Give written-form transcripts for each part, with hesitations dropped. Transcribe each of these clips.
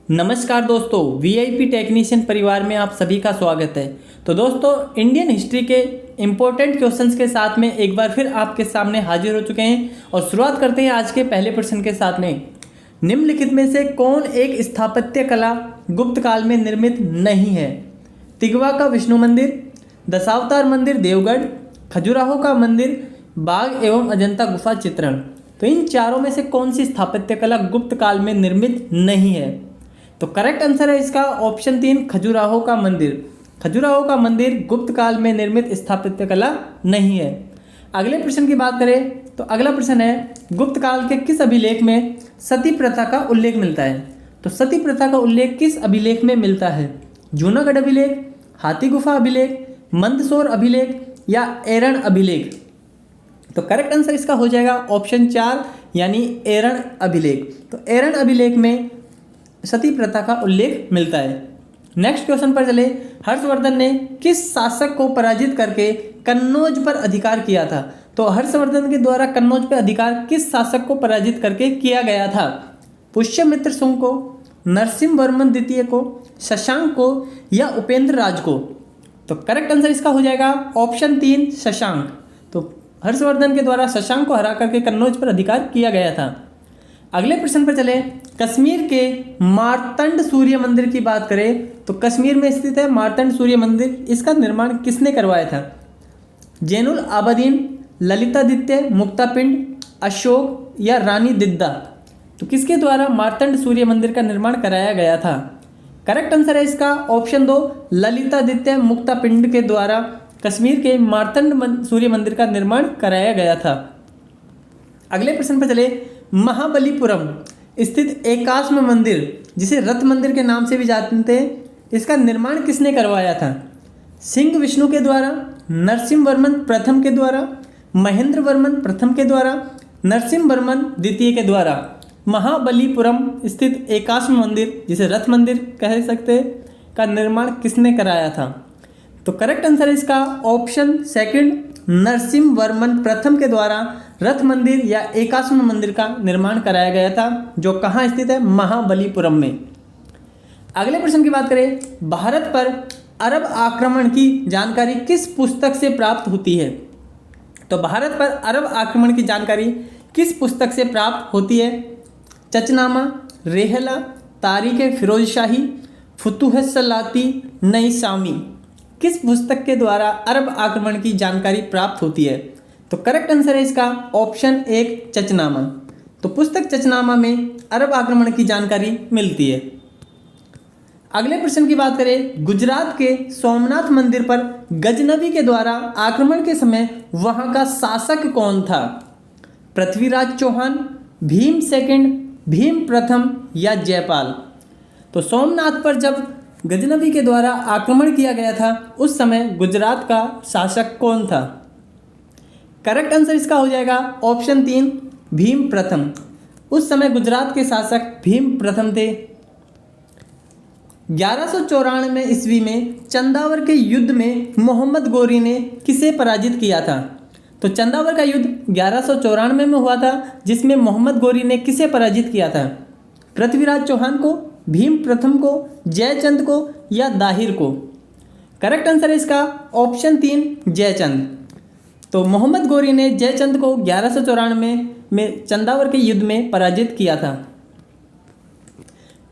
नमस्कार दोस्तों, VIP technician परिवार में आप सभी का स्वागत है। तो दोस्तों, इंडियन हिस्ट्री के इम्पोर्टेंट क्वेश्चंस के साथ में एक बार फिर आपके सामने हाजिर हो चुके हैं और शुरुआत करते हैं आज के पहले प्रश्न के साथ में। निम्नलिखित में से कौन एक स्थापत्य कला गुप्त काल में निर्मित नहीं है? तिगवा का विष्णु मंदिर, दशावतार मंदिर देवगढ़, खजुराहो का मंदिर, बाघ एवं अजंता गुफा चित्रण। तो इन चारों में से कौन सी स्थापत्य कला गुप्त काल में निर्मित नहीं है? तो करेक्ट आंसर है इसका ऑप्शन 3, खजुराहो का मंदिर। खजुराहो का मंदिर गुप्त काल में निर्मित स्थापत्य कला नहीं है। अगले प्रश्न की बात करें तो अगला प्रश्न है, गुप्त काल के किस अभिलेख में सती प्रथा का उल्लेख मिलता है? तो सती प्रथा का उल्लेख किस अभिलेख में मिलता है? जूनागढ़ अभिलेख, हाथी गुफा अभिलेख, मंदसौर अभिलेख या एरण अभिलेख? तो करेक्ट आंसर इसका हो जाएगा ऑप्शन 4 यानी एरण अभिलेख। तो एरण अभिलेख में सती प्रथा का उल्लेख मिलता है। नेक्स्ट क्वेश्चन पर चले। हर्षवर्धन ने किस शासक को पराजित करके कन्नौज पर अधिकार किया था? तो हर्षवर्धन के द्वारा कन्नौज पर अधिकार किस शासक को पराजित करके किया गया था? पुष्यमित्र शुंग को, नरसिंह वर्मन द्वितीय को, शशांक को या उपेंद्र राज को? तो करेक्ट आंसर इसका हो जाएगा ऑप्शन 3 शशांक। तो हर्षवर्धन के द्वारा शशांक को हरा करके कन्नौज पर अधिकार किया गया था। अगले प्रश्न पर चले। कश्मीर के मार्तंड सूर्य मंदिर की बात करें तो कश्मीर में स्थित है मार्तंड सूर्य मंदिर। इसका निर्माण किसने करवाया था? जैनुल आबदीन, ललितादित्य, मुक्तापिंड, अशोक या रानी दिद्दा? तो किसके द्वारा मार्तंड सूर्य मंदिर का निर्माण कराया गया था? करेक्ट आंसर है इसका ऑप्शन 2 ललितादित्य मुक्तापिंड के द्वारा कश्मीर के मार्तंड सूर्य मंदिर का निर्माण कराया गया था। अगले प्रश्न पर चले। महाबलीपुरम स्थित एकाश्म मंदिर, जिसे रथ मंदिर के नाम से भी जानते हैं, इसका निर्माण किसने करवाया था? सिंह विष्णु के द्वारा, नरसिंह वर्मन प्रथम के द्वारा, महेंद्र वर्मन प्रथम के द्वारा, नरसिंह वर्मन द्वितीय के द्वारा? महाबलीपुरम स्थित एकाश्म मंदिर, जिसे रथ मंदिर कह सकते हैं, का निर्माण किसने कराया था? तो करेक्ट आंसर है इसका ऑप्शन 2 नरसिंह वर्मन प्रथम के द्वारा रथ मंदिर या एकाश्म मंदिर का निर्माण कराया गया था, जो कहाँ स्थित है? महाबलीपुरम में। अगले प्रश्न की बात करें। भारत पर अरब आक्रमण की जानकारी किस पुस्तक से प्राप्त होती है? तो भारत पर अरब आक्रमण की जानकारी किस पुस्तक से प्राप्त होती है? चचनामा, रेहला, तारीख फिरोज शाही, फुतूह सलाती, नई शामी? किस पुस्तक के द्वारा अरब आक्रमण की जानकारी प्राप्त होती है? तो करेक्ट आंसर है इसका ऑप्शन 1 चचनामा। तो पुस्तक चचनामा में अरब आक्रमण की जानकारी मिलती है। अगले प्रश्न की बात करें। गुजरात के सोमनाथ मंदिर पर गजनवी के द्वारा आक्रमण के समय वहां का शासक कौन था? पृथ्वीराज चौहान, भीम सेकंड, भीम प्रथम या जयपाल? तो सोमनाथ पर जब गजनवी के द्वारा आक्रमण किया गया था, उस समय गुजरात का शासक कौन था? करेक्ट आंसर इसका हो जाएगा ऑप्शन 3 भीम प्रथम। उस समय गुजरात के शासक भीम प्रथम थे। 1194 ईस्वी में चंदावर के युद्ध में मोहम्मद गोरी ने किसे पराजित किया था? तो चंदावर का युद्ध 1194 में हुआ था, जिसमें मोहम्मद गोरी ने किसे पराजित किया था? पृथ्वीराज चौहान को, भीम प्रथम को, जयचंद को या दाहिर को? करेक्ट आंसर है इसका ऑप्शन 3 जयचंद। तो मोहम्मद गोरी ने जयचंद को 1194 में चंदावर के युद्ध में पराजित किया था।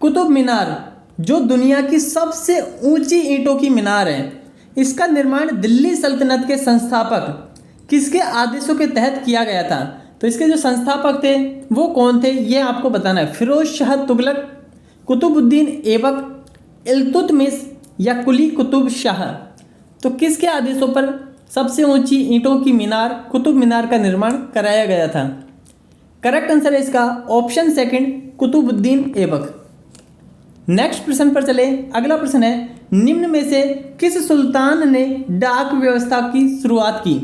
कुतुब मीनार, जो दुनिया की सबसे ऊंची ईंटों की मीनार है, इसका निर्माण दिल्ली सल्तनत के संस्थापक किसके आदेशों के तहत किया गया था? तो इसके जो संस्थापक थे वो कौन थे, ये आपको बताना है। फिरोज शाह तुगलक, कुतुबुद्दीन ऐबक, इल्तुतमिश या कुली कुतुब शाह? तो किसके आदेशों पर सबसे ऊंची ईंटों की मीनार कुतुब मीनार का निर्माण कराया गया था? करेक्ट आंसर है इसका ऑप्शन 2 कुतुबुद्दीन ऐबक। नेक्स्ट प्रश्न पर चले। अगला प्रश्न है, निम्न में से किस सुल्तान ने डाक व्यवस्था की शुरुआत की?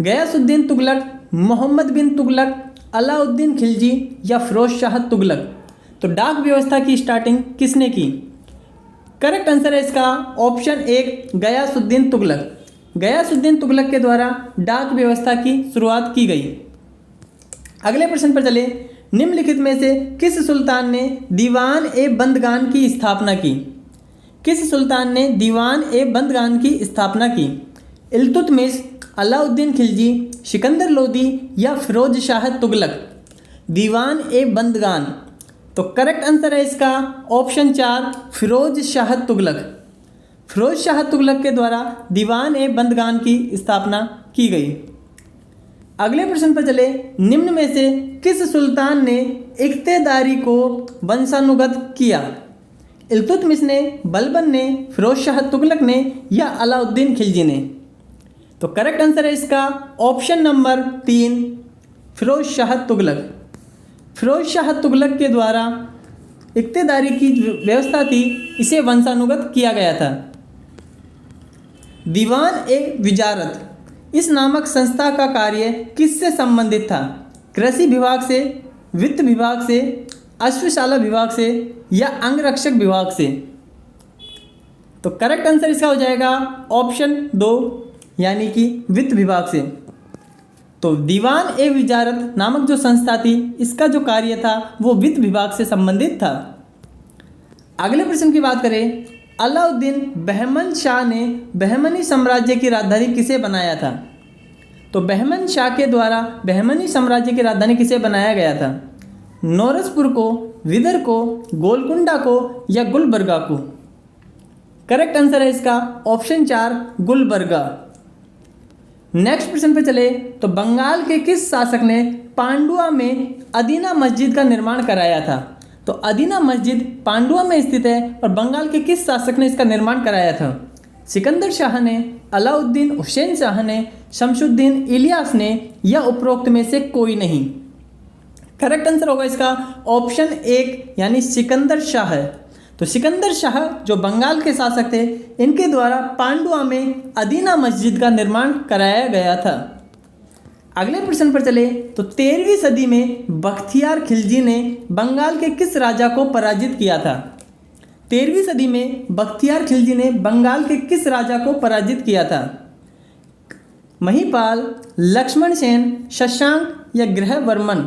गयासुद्दीन तुगलक, मोहम्मद बिन तुगलक, अलाउद्दीन खिलजी या फिरोज शाह तुगलक? तो डाक व्यवस्था की स्टार्टिंग किसने की? करेक्ट आंसर है इसका ऑप्शन 1 गयासुद्दीन तुगलक। गयासुद्दीन तुगलक के द्वारा डाक व्यवस्था की शुरुआत की गई। अगले प्रश्न पर चले। निम्नलिखित में से किस सुल्तान ने दीवान ए बंदगान की स्थापना की? किस सुल्तान ने दीवान ए बंदगान की स्थापना की? इल्तुतमिश, अलाउद्दीन खिलजी, सिकंदर लोदी या फिरोज शाह तुगलक? दीवान ए बंदगान। तो करेक्ट आंसर है इसका ऑप्शन 4 फिरोज शाह तुगलक। फिरोज शाह तुगलक के द्वारा दीवान ए बंदगान की स्थापना की गई। अगले प्रश्न पर चले, निम्न में से किस सुल्तान ने इख्तेदारी को वंशानुगत किया? इल्तुतमिश ने, बलबन ने, फिरोज शाह तुगलक ने या अलाउद्दीन खिलजी ने? तो करेक्ट आंसर है इसका ऑप्शन नंबर 3 फिरोज शाह तुगलक। फिरोज शाह तुगलक के द्वारा इख्तेदारी की व्यवस्था थी, इसे वंशानुगत किया गया था। दीवान ए विजारत इस नामक संस्था का कार्य किससे संबंधित था? कृषि विभाग से, वित्त विभाग से, अश्वशाला विभाग से या अंगरक्षक विभाग से? तो करेक्ट आंसर इसका हो जाएगा ऑप्शन 2 यानी कि वित्त विभाग से। तो दीवान ए विजारत नामक जो संस्था थी, इसका जो कार्य था वो वित्त विभाग से संबंधित था। अगले प्रश्न की बात करें, अलाउद्दीन बहमन शाह ने बहमनी साम्राज्य की राजधानी किसे बनाया था? तो बहमन शाह के द्वारा बहमनी साम्राज्य की राजधानी किसे बनाया गया था? नौरसपुर को, विदर को, गोलकुंडा को या गुलबर्गा को? करेक्ट आंसर है इसका ऑप्शन 4 गुलबर्गा। नेक्स्ट प्रश्न पे चले, तो बंगाल के किस शासक ने पांडुआ में अदीना मस्जिद का निर्माण कराया था? तो अदीना मस्जिद पांडुआ में स्थित है और बंगाल के किस शासक ने इसका निर्माण कराया था? सिकंदर शाह ने, अलाउद्दीन हुसैन शाह ने, शमशुद्दीन इलियास ने या उपरोक्त में से कोई नहीं? करेक्ट आंसर होगा इसका ऑप्शन 1 यानी सिकंदर शाह है। तो सिकंदर शाह जो बंगाल के शासक थे, इनके द्वारा पांडुआ में अदीना मस्जिद का निर्माण कराया गया था। अगले प्रश्न पर चले, तो 13वीं सदी में बख्तियार खिलजी ने बंगाल के किस राजा को पराजित किया था? 13वीं सदी में बख्तियार खिलजी ने बंगाल के किस राजा को पराजित किया था? महिपाल, लक्ष्मण सेन, शशांक या ग्रहवर्मन?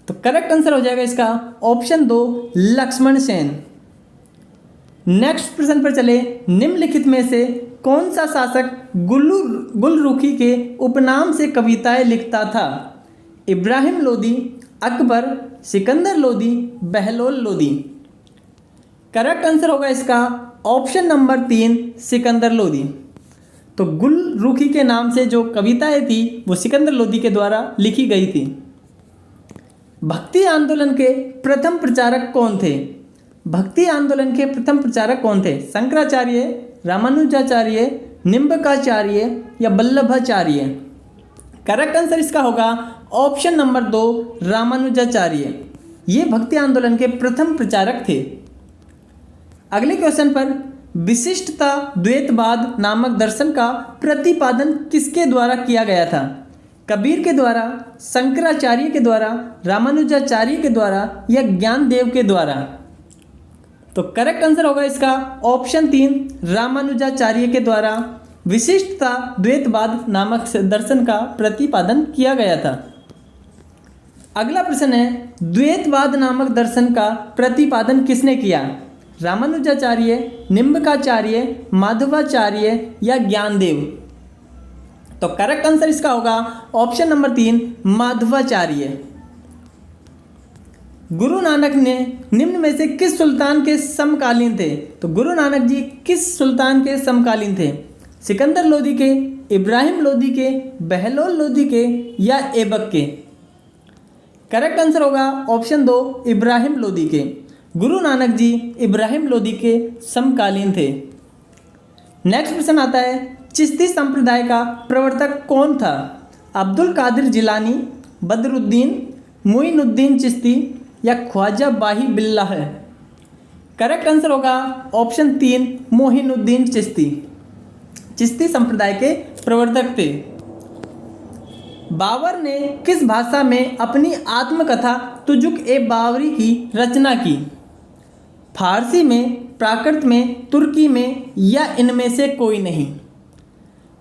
तो करेक्ट आंसर हो जाएगा इसका ऑप्शन 2 लक्ष्मण सेन। नेक्स्ट प्रश्न पर चले, निम्नलिखित में से कौन सा शासक गुलरुखी के उपनाम से कविताएं लिखता था? इब्राहिम लोदी, अकबर, सिकंदर लोदी, बहलोल लोदी? करेक्ट आंसर होगा इसका ऑप्शन नंबर 3 सिकंदर लोदी। तो गुलरुखी के नाम से जो कविताएं थी वो सिकंदर लोदी के द्वारा लिखी गई थी। भक्ति आंदोलन के प्रथम प्रचारक कौन थे? भक्ति आंदोलन के प्रथम प्रचारक कौन थे? शंकराचार्य, रामानुजाचार्य, निम्बकाचार्य या वल्लभाचार्य? करेक्ट आंसर इसका होगा ऑप्शन नंबर 2 रामानुजाचार्य। ये भक्ति आंदोलन के प्रथम प्रचारक थे। अगले क्वेश्चन पर, विशिष्टता द्वैतवाद नामक दर्शन का प्रतिपादन किसके द्वारा किया गया था? कबीर के द्वारा, शंकराचार्य के द्वारा, रामानुजाचार्य के द्वारा या ज्ञानदेव के द्वारा? तो करेक्ट आंसर होगा इसका ऑप्शन 3 रामानुजाचार्य के द्वारा विशिष्टता द्वैतवाद नामक दर्शन का प्रतिपादन किया गया था। अगला प्रश्न है, द्वैतवाद नामक दर्शन का प्रतिपादन किसने किया? रामानुजाचार्य, निम्बकाचार्य, माधवाचार्य या ज्ञानदेव? तो करेक्ट आंसर इसका होगा ऑप्शन नंबर 3 माधवाचार्य। गुरु नानक ने निम्न में से किस सुल्तान के समकालीन थे? तो गुरु नानक जी किस सुल्तान के समकालीन थे? सिकंदर लोदी के, इब्राहिम लोदी के, बहलोल लोदी के या ऐबक के? करेक्ट आंसर होगा ऑप्शन 2 इब्राहिम लोदी के। गुरु नानक जी इब्राहिम लोदी के समकालीन थे। नेक्स्ट प्रश्न आता है, चिश्ती संप्रदाय का प्रवर्तक कौन था? अब्दुल कादिर जिलानी, बदरुद्दीन, मुइनुद्दीन चिश्ती या ख्वाजा बाही बिल्लाह है? करेक्ट आंसर होगा ऑप्शन 3 मोहिनुद्दीन चिश्ती। चिश्ती संप्रदाय के प्रवर्तक थे। बाबर ने किस भाषा में अपनी आत्मकथा तुजुक ए बावरी की रचना की? फारसी में, प्राकृत में, तुर्की में या इनमें से कोई नहीं?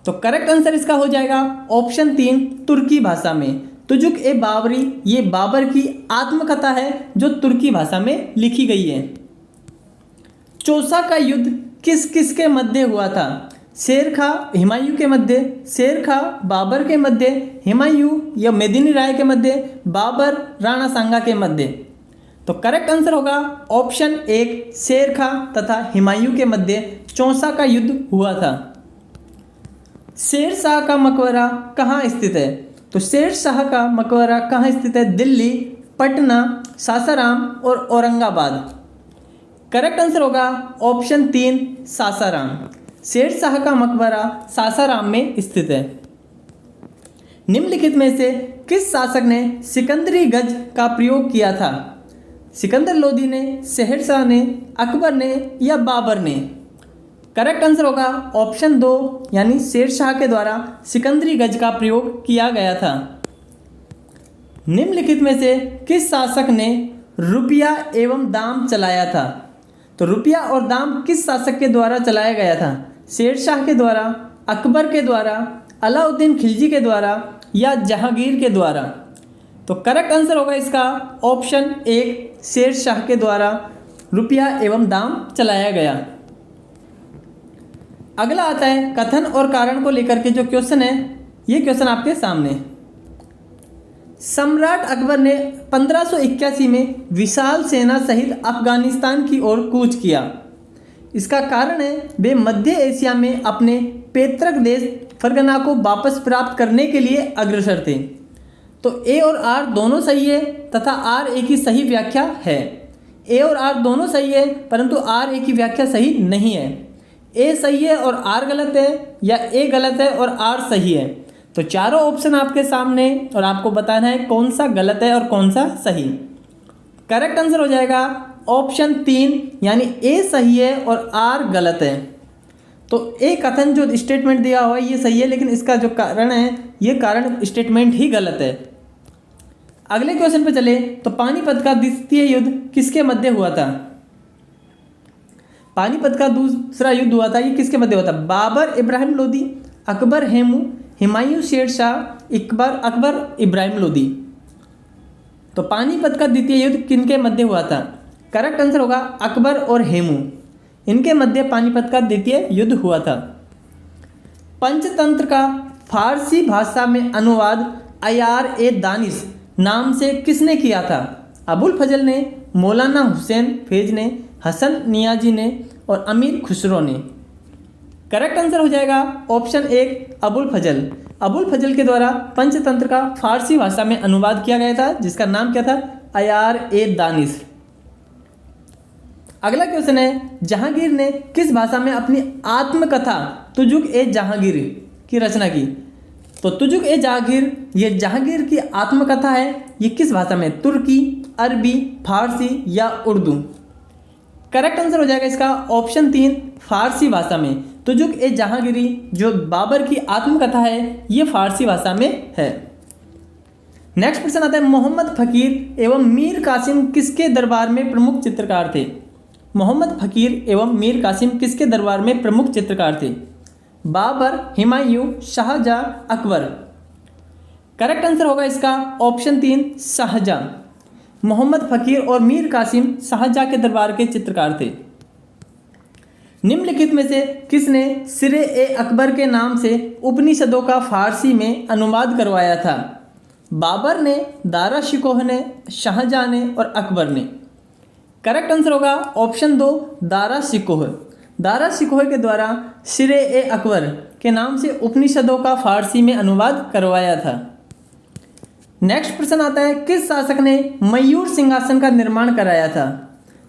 तो करेक्ट आंसर इसका हो जाएगा ऑप्शन 3 तुर्की भाषा में। तुजुक ए बाबरी ये बाबर की आत्मकथा है जो तुर्की भाषा में लिखी गई है। चौसा का युद्ध किस किस के मध्य हुआ था? शेर खां हुमायूं के मध्य, शेर खां बाबर के मध्य, हुमायूं या मेदिनी राय के मध्य, बाबर राणा सांगा के मध्य। तो करेक्ट आंसर होगा ऑप्शन 1 शेर खां तथा हुमायूं के मध्य चौसा का युद्ध हुआ था। शेर शाह का मकबरा कहाँ स्थित है? तो शेर शाह का मकबरा कहाँ स्थित है? दिल्ली, पटना, सासाराम और औरंगाबाद। करेक्ट आंसर होगा ऑप्शन 3 सासाराम। शेर शाह का मकबरा सासाराम में स्थित है। निम्नलिखित में से किस शासक ने सिकंदरी गज का प्रयोग किया था? सिकंदर लोदी ने, शहरशाह ने, अकबर ने या बाबर ने? करेक्ट आंसर होगा ऑप्शन 2 यानी शेर शाह के द्वारा सिकंदरी गज का प्रयोग किया गया था। निम्नलिखित में से किस शासक ने रुपया एवं दाम चलाया था? तो रुपया और दाम किस शासक के द्वारा चलाया गया था? शेर शाह के द्वारा, अकबर के द्वारा, अलाउद्दीन खिलजी के द्वारा या जहांगीर के द्वारा? तो करेक्ट आंसर होगा इसका ऑप्शन 1 शेर शाह के द्वारा रुपया एवं दाम चलाया गया। अगला आता है कथन और कारण को लेकर के जो क्वेश्चन है, ये क्वेश्चन आपके सामने। सम्राट अकबर ने 1581 में विशाल सेना सहित अफगानिस्तान की ओर कूच किया। इसका कारण है वे मध्य एशिया में अपने पैतृक देश फरगना को वापस प्राप्त करने के लिए अग्रसर थे। तो ए और आर दोनों सही है तथा आर ए की सही व्याख्या है। ए और आर दोनों सही है परंतु आर ए की व्याख्या सही नहीं है। ए सही है और आर गलत है या ए गलत है और आर सही है। तो चारों ऑप्शन आपके सामने और आपको बताना है कौन सा गलत है और कौन सा सही। करेक्ट आंसर हो जाएगा ऑप्शन 3 यानी ए सही है और आर गलत है। तो ए कथन जो स्टेटमेंट दिया हुआ है ये सही है, लेकिन इसका जो कारण है ये कारण स्टेटमेंट ही गलत है। अगले क्वेश्चन पे चले तो पानीपत का द्वितीय युद्ध किसके मध्य हुआ था? पानीपत का दूसरा युद्ध हुआ था, ये किसके मध्य हुआ था? बाबर इब्राहिम लोदी, अकबर हेमू, हुमायूं शेर शाह, अकबर इब्राहिम लोदी। तो पानीपत का द्वितीय युद्ध किनके मध्य हुआ था? करेक्ट आंसर होगा अकबर और हेमू, इनके मध्य पानीपत का द्वितीय युद्ध हुआ था। पंचतंत्र का फारसी भाषा में अनुवाद अयार ए दानिश नाम से किसने किया था? अबुल फजल ने, मौलाना हुसैन फैज ने, हसन नियाजी ने और अमीर खुसरो ने। करेक्ट आंसर हो जाएगा ऑप्शन 1 अबुल फजल। अबुल फजल के द्वारा पंचतंत्र का फारसी भाषा में अनुवाद किया गया था जिसका नाम क्या था? अयार ए दानिश। अगला क्वेश्चन है जहांगीर ने किस भाषा में अपनी आत्मकथा तुजुक ए जहांगीर की रचना की? तो तुजुक ए जहांगीर ये जहांगीर की आत्मकथा है, ये किस भाषा में? तुर्की, अरबी, फारसी या उर्दू? करेक्ट आंसर हो जाएगा इसका ऑप्शन 3 फारसी भाषा में। तुजुक ए जहांगीरी जो बाबर की आत्मकथा है ये फारसी भाषा में है। नेक्स्ट प्रश्न आता है मोहम्मद फकीर एवं मीर कासिम किसके दरबार में प्रमुख चित्रकार थे? मोहम्मद फकीर एवं मीर कासिम किसके दरबार में प्रमुख चित्रकार थे? बाबर, हुमायूं, शाहजहां, अकबर? करेक्ट आंसर होगा इसका ऑप्शन 3 शाहजहां। मोहम्मद फकीर और मीर कासिम शाहजहां के दरबार के चित्रकार थे। निम्नलिखित में से किसने सिरे ए अकबर के नाम से उपनिषदों का फारसी में अनुवाद करवाया था? बाबर ने, दारा शिकोह ने, शाहजहां ने और अकबर ने? करेक्ट आंसर होगा ऑप्शन 2 दारा शिकोह। दारा शिकोह के द्वारा सिरे ए अकबर के नाम से उपनिषदों का फारसी में अनुवाद करवाया था। नेक्स्ट प्रश्न आता है किस शासक ने मयूर सिंहासन का निर्माण कराया था?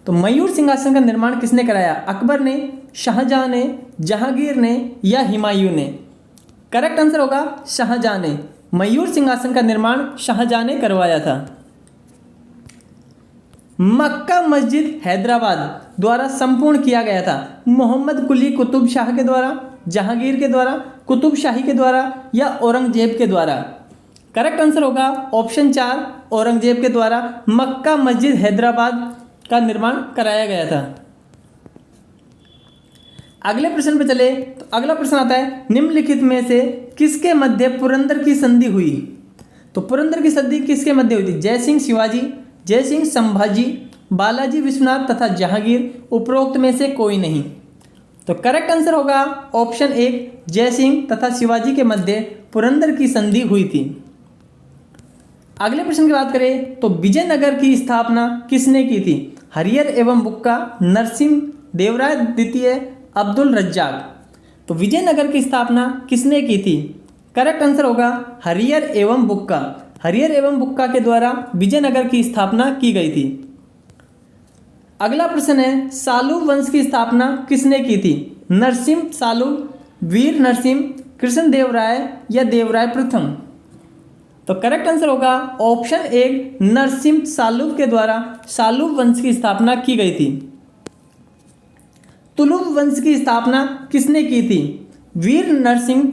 तो मयूर सिंहासन का निर्माण किसने कराया? अकबर ने, शाहजहां ने, जहांगीर ने या हुमायूं ने? करेक्ट आंसर होगा शाहजहां ने। मयूर सिंहासन का निर्माण शाहजहां ने करवाया था। मक्का मस्जिद हैदराबाद द्वारा संपूर्ण किया गया था मोहम्मद कुली कुतुब शाह के द्वारा, जहांगीर के द्वारा, कुतुब शाही के द्वारा या औरंगजेब के द्वारा? करेक्ट आंसर होगा ऑप्शन 4 औरंगजेब के द्वारा मक्का मस्जिद हैदराबाद का निर्माण कराया गया था। अगले प्रश्न पे चले तो अगला प्रश्न आता है निम्नलिखित में से किसके मध्य पुरंदर की संधि हुई? तो पुरंदर की संधि किसके मध्य हुई थी? जय सिंह शिवाजी, जय सिंह संभाजी, बालाजी विश्वनाथ तथा जहांगीर, उपरोक्त में से कोई नहीं। तो करेक्ट आंसर होगा ऑप्शन 1, जय सिंह तथा शिवाजी के मध्य पुरंदर की संधि हुई थी। अगले प्रश्न की बात करें तो विजयनगर की स्थापना किसने की थी? हरिहर एवं बुक्का, नरसिंह देवराय द्वितीय, अब्दुल रज्जाक। तो विजयनगर की स्थापना किसने की थी? करेक्ट आंसर होगा हरिहर एवं बुक्का। हरिहर एवं बुक्का के द्वारा विजयनगर की स्थापना की गई थी। अगला प्रश्न है सालुव वंश की स्थापना किसने की थी? नरसिंह सालुव, वीर नरसिंह, कृष्णदेवराय या देवराय प्रथम। तो करेक्ट आंसर होगा ऑप्शन 1, नरसिंह सालुव के द्वारा सालुव वंश की स्थापना की गई थी। तुलुव वंश की स्थापना किसने की थी? वीर नरसिंह,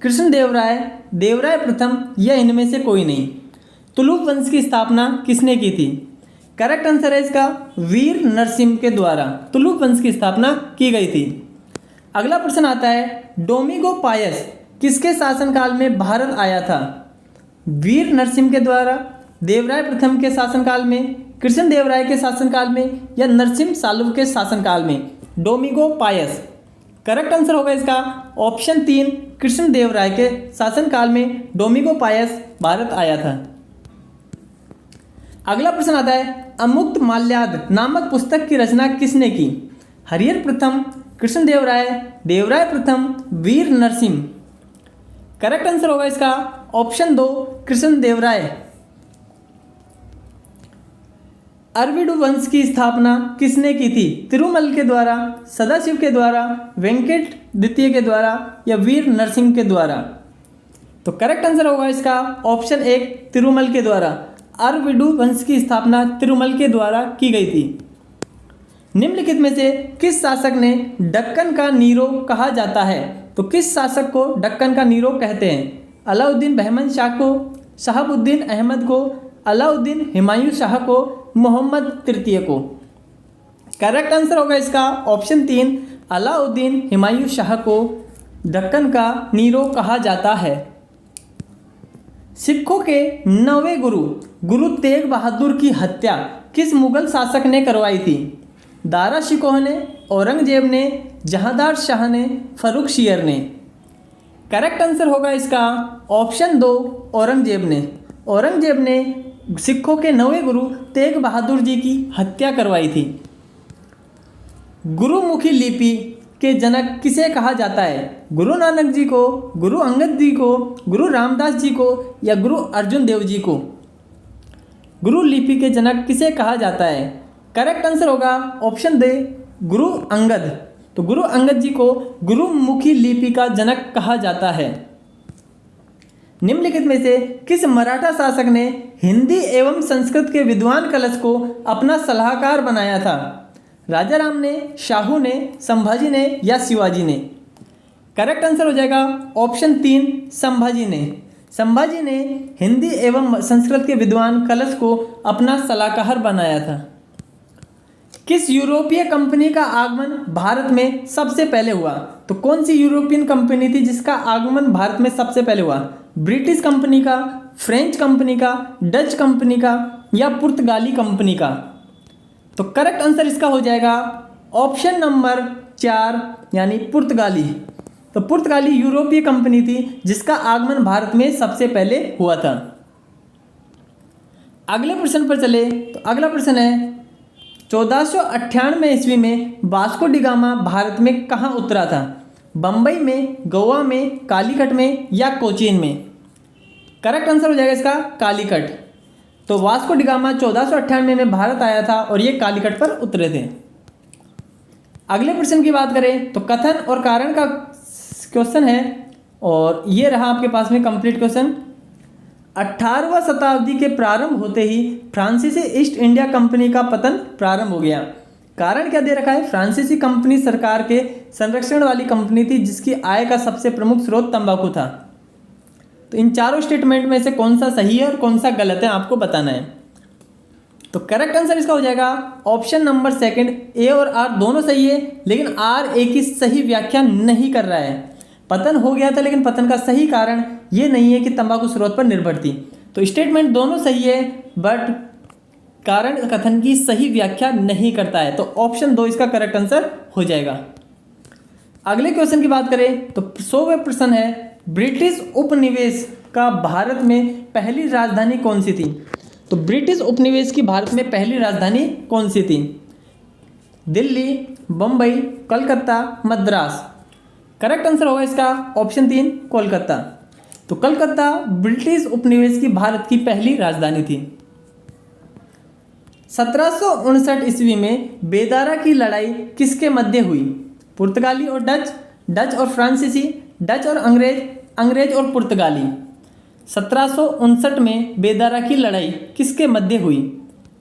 कृष्णदेवराय, देवराय प्रथम या इनमें से कोई नहीं। तुलुव वंश की स्थापना किसने की थी? करेक्ट आंसर है इसका वीर नरसिंह के द्वारा तुलुव वंश की स्थापना की गई थी। अगला प्रश्न आता है डोमिगो पायस किसके शासनकाल में भारत आया था? वीर नरसिंह के द्वारा, देवराय प्रथम के शासनकाल में, कृष्णदेवराय के शासनकाल में या नरसिंह सालुव के शासनकाल में? डोमिगो पायस। करेक्ट आंसर होगा इसका ऑप्शन 3, कृष्णदेवराय के शासनकाल में डोमिगो पायस भारत आया था। अगला प्रश्न आता है अमुक्त माल्याद नामक पुस्तक की रचना किसने की? हरिहर प्रथम, कृष्णदेवराय, देवराय प्रथम, वीर नरसिंह। करेक्ट आंसर होगा इसका ऑप्शन 2, कृष्णदेवराय। अरविडु वंश की स्थापना किसने की थी? तिरुमल के द्वारा, सदाशिव के द्वारा, वेंकट द्वितीय के द्वारा या वीर नरसिंह के द्वारा? तो करेक्ट आंसर होगा इसका ऑप्शन 1, तिरुमल के द्वारा। अरविडु वंश की स्थापना तिरुमल के द्वारा की गई थी। निम्नलिखित में से किस शासक ने दक्कन का नीरो कहा जाता है? तो किस शासक को दक्कन का नीरो कहते हैं? अलाउद्दीन बहमन शाह को, शहाबुद्दीन अहमद को, अलाउद्दीन हुमायूं शाह को, मोहम्मद तृतीय को? करेक्ट आंसर होगा इसका ऑप्शन 3, अलाउद्दीन हुमायूं शाह को दक्कन का नीरो कहा जाता है। सिखों के 9वें गुरु गुरु तेग बहादुर की हत्या किस मुगल शासक ने करवाई थी? दारा शिकोह ने, औरंगजेब ने, जहांदार शाह ने, फर्रुख शियर ने? करेक्ट आंसर होगा इसका ऑप्शन 2, औरंगजेब ने। औरंगजेब ने सिखों के 9वें गुरु तेग बहादुर जी की हत्या करवाई थी। गुरुमुखी लिपि के जनक किसे कहा जाता है? गुरु नानक जी को, गुरु अंगद जी को, गुरु रामदास जी को या गुरु अर्जुन देव जी को? गुरु लिपि के जनक किसे कहा जाता है? करेक्ट आंसर होगा ऑप्शन 2, गुरु अंगद। तो गुरु अंगद जी को गुरुमुखी लिपि का जनक कहा जाता है। निम्नलिखित में से किस मराठा शासक ने हिंदी एवं संस्कृत के विद्वान कलश को अपना सलाहकार बनाया था? राजा राम ने, शाहू ने, संभाजी ने या शिवाजी ने? करेक्ट आंसर हो जाएगा ऑप्शन 3, संभाजी ने। संभाजी ने हिंदी एवं संस्कृत के विद्वान कलश को अपना सलाहकार बनाया था। किस यूरोपीय कंपनी का आगमन भारत में सबसे पहले हुआ? तो कौन सी यूरोपियन कंपनी थी जिसका आगमन भारत में सबसे पहले हुआ? ब्रिटिश कंपनी का, फ्रेंच कंपनी का, डच कंपनी का या पुर्तगाली कंपनी का? तो करेक्ट आंसर इसका हो जाएगा ऑप्शन नंबर 4 यानी पुर्तगाली। तो पुर्तगाली यूरोपीय कंपनी थी जिसका आगमन भारत में सबसे पहले हुआ था। अगले प्रश्न पर चले तो अगला प्रश्न है 1498 ईस्वी में वास्को डी गामा भारत में कहाँ उतरा था? बम्बई में, गोवा में, कालीकट में या कोचीन में? करेक्ट आंसर हो जाएगा इसका कालीकट। तो वास्को डी गामा 1498 में भारत आया था और ये कालीकट पर उतरे थे। अगले प्रश्न की बात करें तो कथन और कारण का क्वेश्चन है और ये रहा आपके पास में कंप्लीट क्वेश्चन। 18वां शताब्दी के प्रारंभ होते ही फ्रांसीसी ईस्ट इंडिया कंपनी का पतन प्रारंभ हो गया। कारण क्या दे रखा है? फ्रांसीसी कंपनी सरकार के संरक्षण वाली कंपनी थी जिसकी आय का सबसे प्रमुख स्रोत तंबाकू था। तो इन चारों स्टेटमेंट में से कौन सा सही है और कौन सा गलत है आपको बताना है। तो करेक्ट आंसर इसका हो जाएगा ऑप्शन नंबर 2, ए और आर दोनों सही है, लेकिन आर ए की सही व्याख्या नहीं कर रहा है। पतन हो गया था लेकिन पतन का सही कारण ये नहीं है कि तंबाकू स्रोत पर निर्भर थी। तो स्टेटमेंट दोनों सही है बट कारण कथन की सही व्याख्या नहीं करता है, तो ऑप्शन 2 इसका करेक्ट आंसर हो जाएगा। अगले क्वेश्चन की बात करें तो 100वां प्रश्न है, ब्रिटिश उपनिवेश का भारत में पहली राजधानी कौन सी थी? तो ब्रिटिश उपनिवेश की भारत में पहली राजधानी कौन सी थी? दिल्ली, बम्बई, कलकत्ता, मद्रास। करेक्ट आंसर होगा इसका ऑप्शन 3 कोलकाता। तो कलकत्ता ब्रिटिश उपनिवेश की भारत की पहली राजधानी थी। 1759 ईस्वी में बेदारा की लड़ाई किसके मध्य हुई? पुर्तगाली और डच, डच और फ्रांसीसी, डच और अंग्रेज, अंग्रेज और पुर्तगाली। 1759 में बेदारा की लड़ाई किसके मध्य हुई?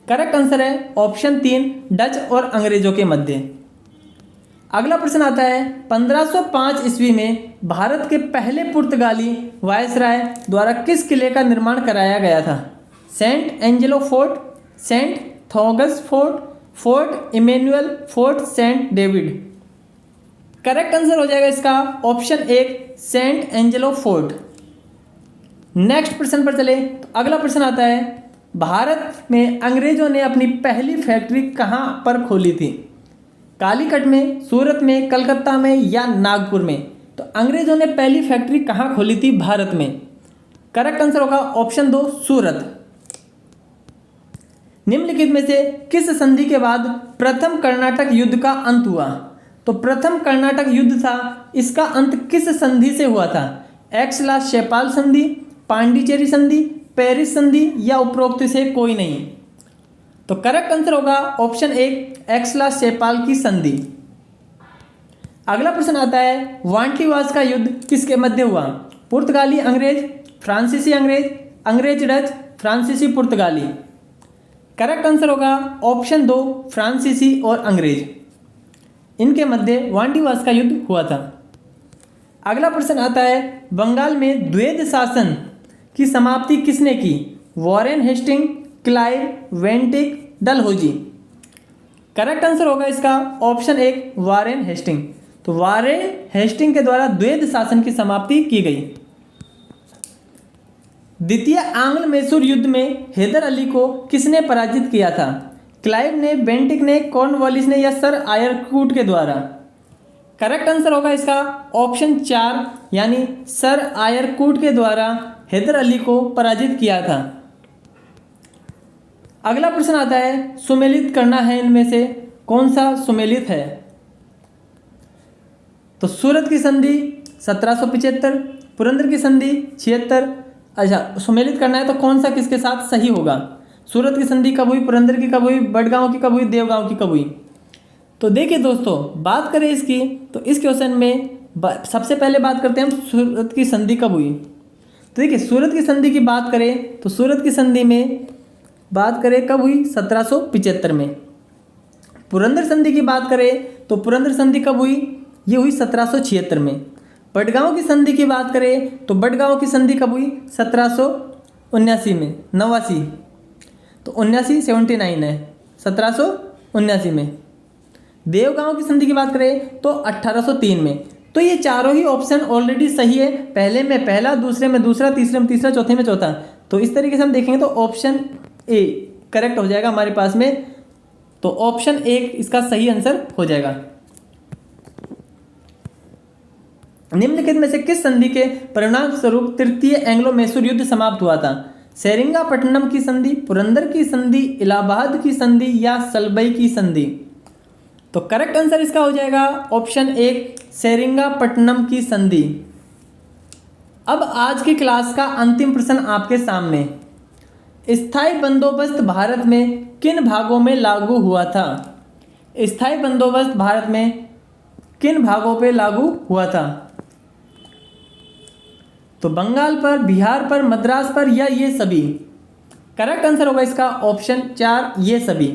करेक्ट आंसर है ऑप्शन 3 डच और अंग्रेजों के मध्य। अगला प्रश्न आता है, 1505 ईस्वी में भारत के पहले पुर्तगाली वायसराय द्वारा किस किले का निर्माण कराया गया था? Saint Angelo fort, Saint Thomas fort, fort Emmanuel, fort Saint David. Correct answer हो जाएगा इसका option 1 Saint Angelo fort. Next प्रश्न पर चले तो अगला प्रश्न आता है, भारत में अंग्रेजों ने अपनी पहली फैक्ट्री कहाँ पर खोली थी? कालीकट में, सूरत में, कलकत्ता में या नागपुर में? तो अंग्रेजों ने पहली फैक्ट्री कहाँ खोली थी भारत में? करेक्ट आंसर होगा ऑप्शन 2 सूरत। निम्नलिखित में से किस संधि के बाद प्रथम कर्नाटक युद्ध का अंत हुआ? तो प्रथम कर्नाटक युद्ध था, इसका अंत किस संधि से हुआ था? एक्स-ला-शेपाल संधि, पांडिचेरी संधि, पेरिस संधि या उपरोक्त से कोई नहीं? तो करेक्ट आंसर होगा ऑप्शन 1 एक्स-ला-शेपाल की संधि। अगला प्रश्न आता है, वांटीवास का युद्ध किसके मध्य हुआ? पुर्तगाली अंग्रेज, फ्रांसीसी अंग्रेज, अंग्रेज डच, फ्रांसीसी पुर्तगाली। करेक्ट आंसर होगा ऑप्शन 2 फ्रांसीसी और अंग्रेज, इनके मध्य वांटीवास का युद्ध हुआ था। अगला प्रश्न आता है, बंगाल में द्वैध शासन की समाप्ति किसने की? Warren Hasting, Clive, Bentinck, Dalhousie. Correct answer होगा इसका ऑप्शन 1 वॉरेन हेस्टिंग। तो वॉरेन हेस्टिंग के द्वारा द्वैध शासन की समाप्ति की गई। द्वितीय आंग्ल मैसूर युद्ध में हैदर अली को किसने पराजित किया था? क्लाइव ने, बेंटिक ने, कॉर्नवालिस ने या सर आयरकूट के द्वारा? करेक्ट आंसर होगा इसका ऑप्शन 4 यानी सर आयरकूट के द्वारा हैदर अली को पराजित किया था। अगला प्रश्न आता है, सुमेलित करना है इनमें से कौन सा सुमेलित है? तो सूरत की संधि 1775, पुरंदर की संधि 76। अच्छा, सुमेलित करना है तो कौन सा किसके साथ सही होगा? सूरत की संधि कब हुई, पुरंदर की कब हुई, बड़गांव की कब हुई, देवगांव की कब हुई? तो देखिए दोस्तों, बात करें इसकी तो इस क्वेश्चन में सबसे पहले बात करते हैं हम सूरत की संधि कब हुई। तो देखिए, सूरत की संधि की बात करें तो सूरत की संधि में बात करें कब हुई? 1775 में। पुरंदर संधि की बात करें तो पुरंदर संधि कब हुई? ये हुई 1776 में। बड़गांव की संधि की बात करें तो बड़गांव की संधि कब हुई? 1779 में, 89। तो 79 है 1779 में। देवगांव की संधि की बात करें तो 1803 में। तो ये चारों ही ऑप्शन ऑलरेडी सही है, पहले में पहला, दूसरे में दूसरा, तीसरे में तीसरा, चौथे में चौथा। तो इस तरीके से हम देखेंगे तो ऑप्शन ए करेक्ट हो जाएगा हमारे पास में। तो ऑप्शन 1 इसका सही आंसर हो जाएगा। निम्नलिखित में से किस संधि के परिणाम स्वरूप तृतीय एंग्लो मैसूर युद्ध समाप्त हुआ था? सेरिंगापट्टनम की संधि, पुरंदर की संधि, इलाहाबाद की संधि या सलबई की संधि? तो करेक्ट आंसर इसका हो जाएगा ऑप्शन 1 सेरिंगापट्टनम की संधि। अब आज की क्लास का अंतिम प्रश्न आपके सामने, स्थायी बंदोबस्त भारत में किन भागों में लागू हुआ था? स्थायी बंदोबस्त भारत में किन भागों पे लागू हुआ था? तो बंगाल पर, बिहार पर, मद्रास पर या ये सभी? करेक्ट आंसर होगा इसका ऑप्शन 4 ये सभी।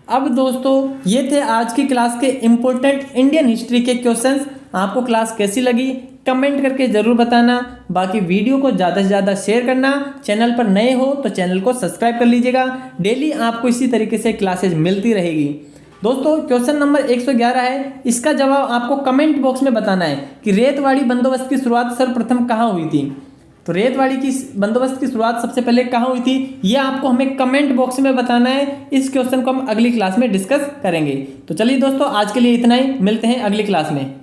अब दोस्तों, ये थे आज की क्लास के इम्पोर्टेंट इंडियन हिस्ट्री के क्वेश्चंस। आपको क्लास कैसी लगी कमेंट करके ज़रूर बताना। बाकी वीडियो को ज़्यादा से ज़्यादा शेयर करना। चैनल पर नए हो तो चैनल को सब्सक्राइब कर लीजिएगा। डेली आपको इसी तरीके से क्लासेज मिलती रहेगी। दोस्तों, क्वेश्चन नंबर 111 है, इसका जवाब आपको कमेंट बॉक्स में बताना है कि रेतवाड़ी बंदोबस्त की शुरुआत सर्वप्रथम कहाँ हुई थी। तो रेतवाड़ी की बंदोबस्त की शुरुआत सबसे पहले कहाँ हुई थी, ये आपको हमें कमेंट बॉक्स में बताना है। इस क्वेश्चन को हम अगली क्लास में डिस्कस करेंगे। तो चलिए दोस्तों, आज के लिए इतना ही, मिलते हैं अगली क्लास में।